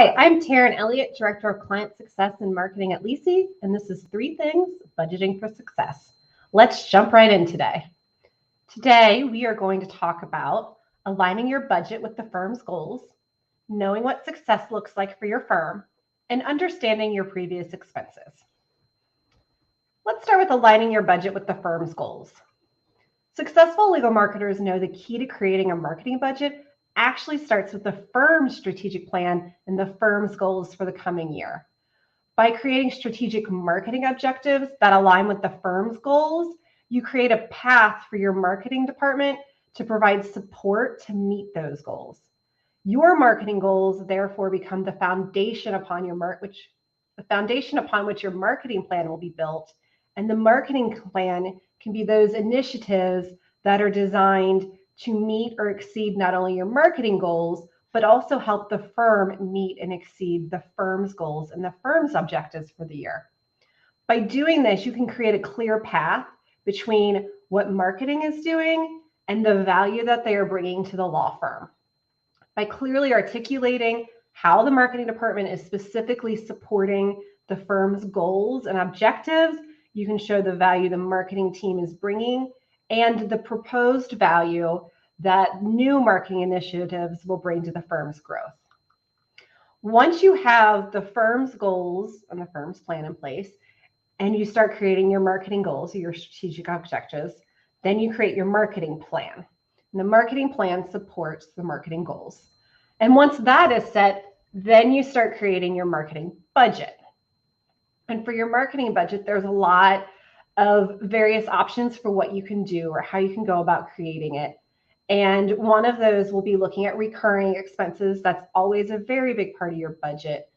Hi, I'm Taryn Elliott, Director of Client Success and Marketing at LISI, and this is 3 Things Budgeting for Success. Let's jump right in today. Today, we are going to talk about aligning your budget with the firm's goals, knowing what success looks like for your firm, and understanding your previous expenses. Let's start with aligning your budget with the firm's goals. Successful legal marketers know the key to creating a marketing budget actually starts with the firm's strategic plan and the firm's goals for the coming year. By creating strategic marketing objectives that align with the firm's goals, you create a path for your marketing department to provide support to meet those goals. Your marketing goals therefore become the foundation upon which your marketing plan will be built, and the marketing plan can be those initiatives that are designed to meet or exceed not only your marketing goals, but also help the firm meet and exceed the firm's goals and the firm's objectives for the year. By doing this, you can create a clear path between what marketing is doing and the value that they are bringing to the law firm. By clearly articulating how the marketing department is specifically supporting the firm's goals and objectives, you can show the value the marketing team is bringing and the proposed value that new marketing initiatives will bring to the firm's growth. Once you have the firm's goals and the firm's plan in place, and you start creating your marketing goals, your strategic objectives, then you create your marketing plan. And the marketing plan supports the marketing goals. And once that is set, then you start creating your marketing budget. And for your marketing budget, there's a lot of various options for what you can do or how you can go about creating it. And one of those will be looking at recurring expenses. That's always a very big part of your budget.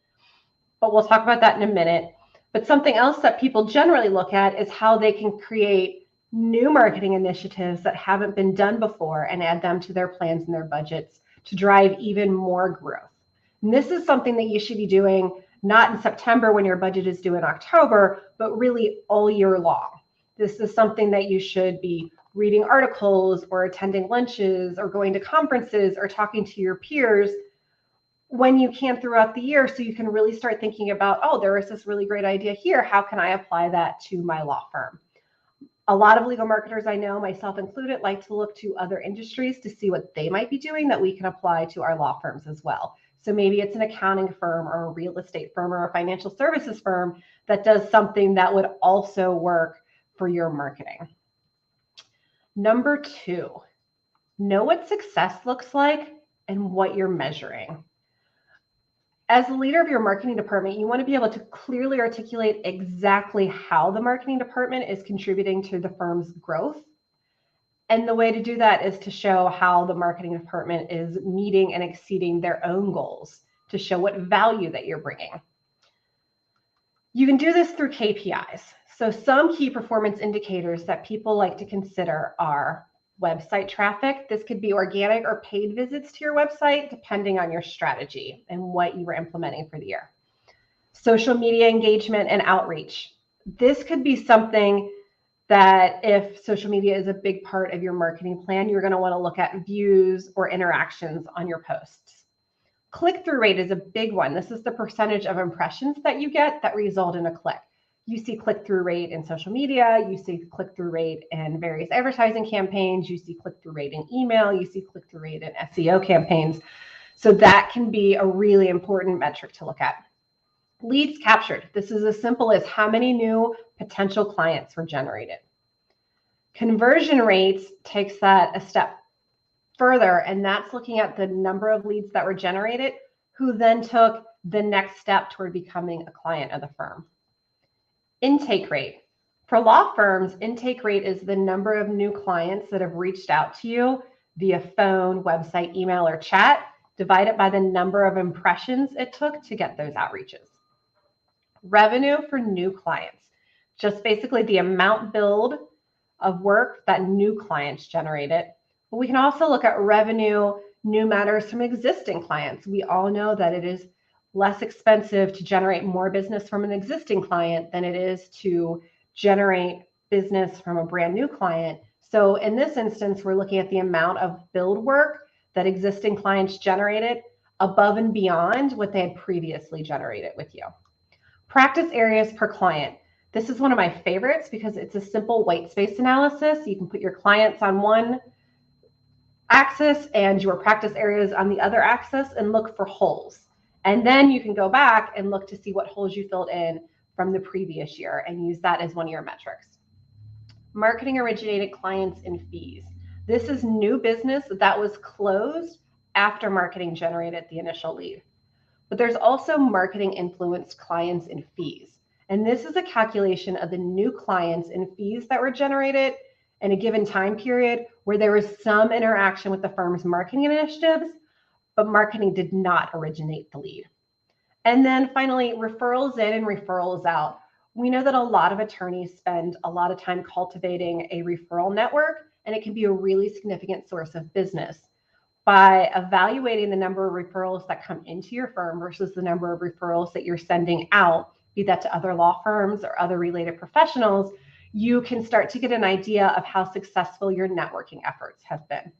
But we'll talk about that in a minute. But something else that people generally look at is how they can create new marketing initiatives that haven't been done before and add them to their plans and their budgets to drive even more growth. And this is something that you should be doing not in September when your budget is due in October, but really all year long. This is something that you should be reading articles or attending lunches or going to conferences or talking to your peers when you can throughout the year, so you can really start thinking about, oh, there is this really great idea here. How can I apply that to my law firm? A lot of legal marketers I know, myself included, like to look to other industries to see what they might be doing that we can apply to our law firms as well. So maybe it's an accounting firm or a real estate firm or a financial services firm that does something that would also work for your marketing. Number 2, know what success looks like and what you're measuring. As the leader of your marketing department, you want to be able to clearly articulate exactly how the marketing department is contributing to the firm's growth. And the way to do that is to show how the marketing department is meeting and exceeding their own goals, to show what value that you're bringing. You can do this through KPIs. So some key performance indicators that people like to consider are website traffic. This could be organic or paid visits to your website, depending on your strategy and what you were implementing for the year. Social media engagement and outreach. This could be something that if social media is a big part of your marketing plan, you're going to want to look at views or interactions on your posts. Click-through rate is a big one. This is the percentage of impressions that you get that result in a click. You see click-through rate in social media, you see click-through rate in various advertising campaigns, you see click-through rate in email, you see click-through rate in SEO campaigns. So that can be a really important metric to look at. Leads captured. This is as simple as how many new potential clients were generated. Conversion rates takes that a step further, and that's looking at the number of leads that were generated who then took the next step toward becoming a client of the firm. Intake rate. For law firms, intake rate is the number of new clients that have reached out to you via phone, website, email, or chat, divided by the number of impressions it took to get those outreaches. Revenue for new clients, just basically the amount billed of work that new clients generated. But we can also look at revenue, new matters from existing clients. We all know that it is less expensive to generate more business from an existing client than it is to generate business from a brand new client. So in this instance, we're looking at the amount of billed work that existing clients generated above and beyond what they had previously generated with you. Practice areas per client. This is one of my favorites because it's a simple white space analysis. You can put your clients on one axis and your practice areas on the other axis and look for holes. And then you can go back and look to see what holes you filled in from the previous year and use that as one of your metrics. Marketing originated clients and fees. This is new business that was closed after marketing generated the initial lead. But there's also marketing influenced clients and fees. And this is a calculation of the new clients and fees that were generated in a given time period where there was some interaction with the firm's marketing initiatives, but marketing did not originate the lead. And then finally, referrals in and referrals out. We know that a lot of attorneys spend a lot of time cultivating a referral network, and it can be a really significant source of business. By evaluating the number of referrals that come into your firm versus the number of referrals that you're sending out, be that to other law firms or other related professionals, you can start to get an idea of how successful your networking efforts have been.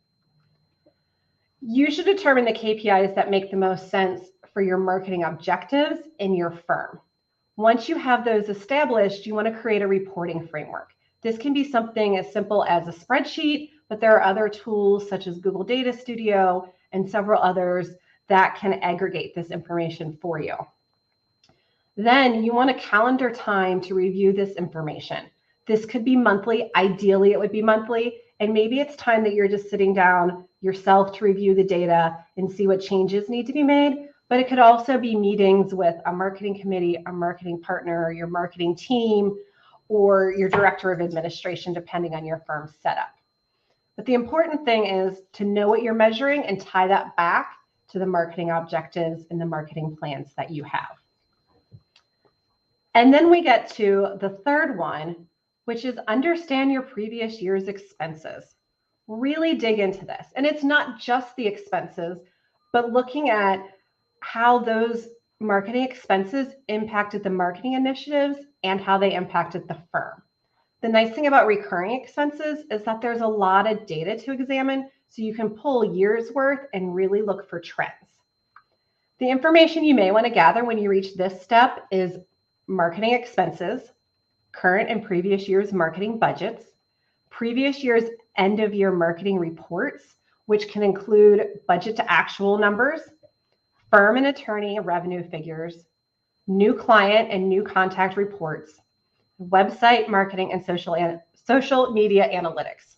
You should determine the KPIs that make the most sense for your marketing objectives in your firm. Once you have those established, you want to create a reporting framework. This can be something as simple as a spreadsheet, but there are other tools such as Google Data Studio and several others that can aggregate this information for you. Then you want a calendar time to review this information. This could be monthly. Ideally, it would be monthly. And maybe it's time that you're just sitting down yourself to review the data and see what changes need to be made. But it could also be meetings with a marketing committee, a marketing partner, your marketing team, or your director of administration, depending on your firm's setup. But the important thing is to know what you're measuring and tie that back to the marketing objectives and the marketing plans that you have. And then we get to the third one, which is understand your previous year's expenses. Really dig into this. And it's not just the expenses, but looking at how those marketing expenses impacted the marketing initiatives and how they impacted the firm. The nice thing about recurring expenses is that there's a lot of data to examine, so you can pull years worth and really look for trends. The information you may want to gather when you reach this step is marketing expenses, current and previous year's marketing budgets, previous year's end of year marketing reports, which can include budget to actual numbers, firm and attorney revenue figures, new client and new contact reports, website marketing, and social media analytics.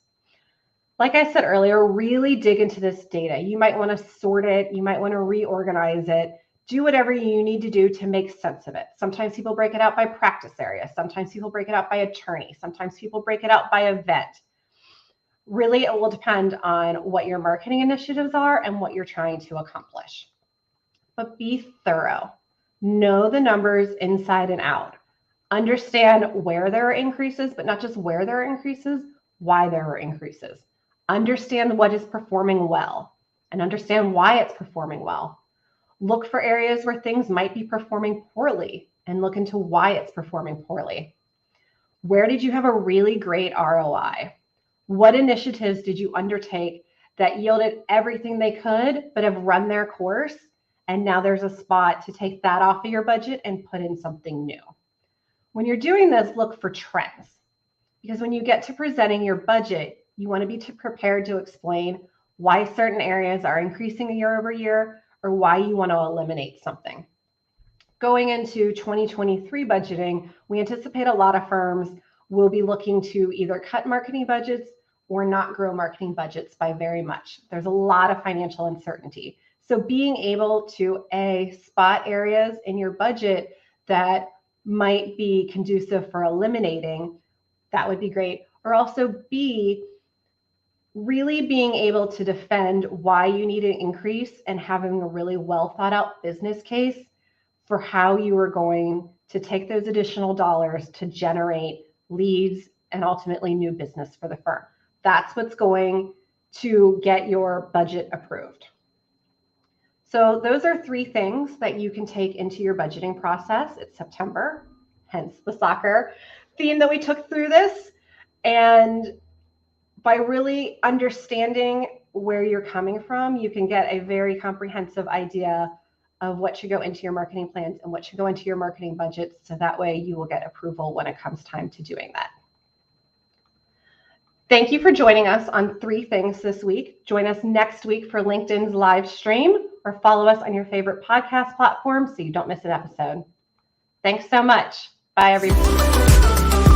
Like I said earlier, really dig into this data. You might want to sort it. You might want to reorganize it. Do whatever you need to do to make sense of it. Sometimes people break it out by practice area. Sometimes people break it out by attorney. Sometimes people break it out by event. Really, it will depend on what your marketing initiatives are and what you're trying to accomplish. But be thorough. Know the numbers inside and out. Understand where there are increases, but not just where there are increases, why there are increases. Understand what is performing well and understand why it's performing well. Look for areas where things might be performing poorly and look into why it's performing poorly. Where did you have a really great ROI? What initiatives did you undertake that yielded everything they could, but have run their course? And now there's a spot to take that off of your budget and put in something new. When you're doing this, look for trends. Because when you get to presenting your budget, you want to be prepared to explain why certain areas are increasing year over year or why you want to eliminate something. Going into 2023 budgeting, we anticipate a lot of firms will be looking to either cut marketing budgets or not grow marketing budgets by very much. There's a lot of financial uncertainty. So being able to spot areas in your budget that might be conducive for eliminating, that would be great. Or also B, really being able to defend why you need an increase and having a really well thought out business case for how you are going to take those additional dollars to generate leads and ultimately new business for the firm. That's what's going to get your budget approved. So those are 3 things that you can take into your budgeting process. It's September, hence the soccer theme that we took through this. And by really understanding where you're coming from, you can get a very comprehensive idea of what should go into your marketing plans and what should go into your marketing budgets. So that way you will get approval when it comes time to doing that. Thank you for joining us on 3 Things this week. Join us next week for LinkedIn's live stream, or follow us on your favorite podcast platform so you don't miss an episode. Thanks so much. Bye, everybody.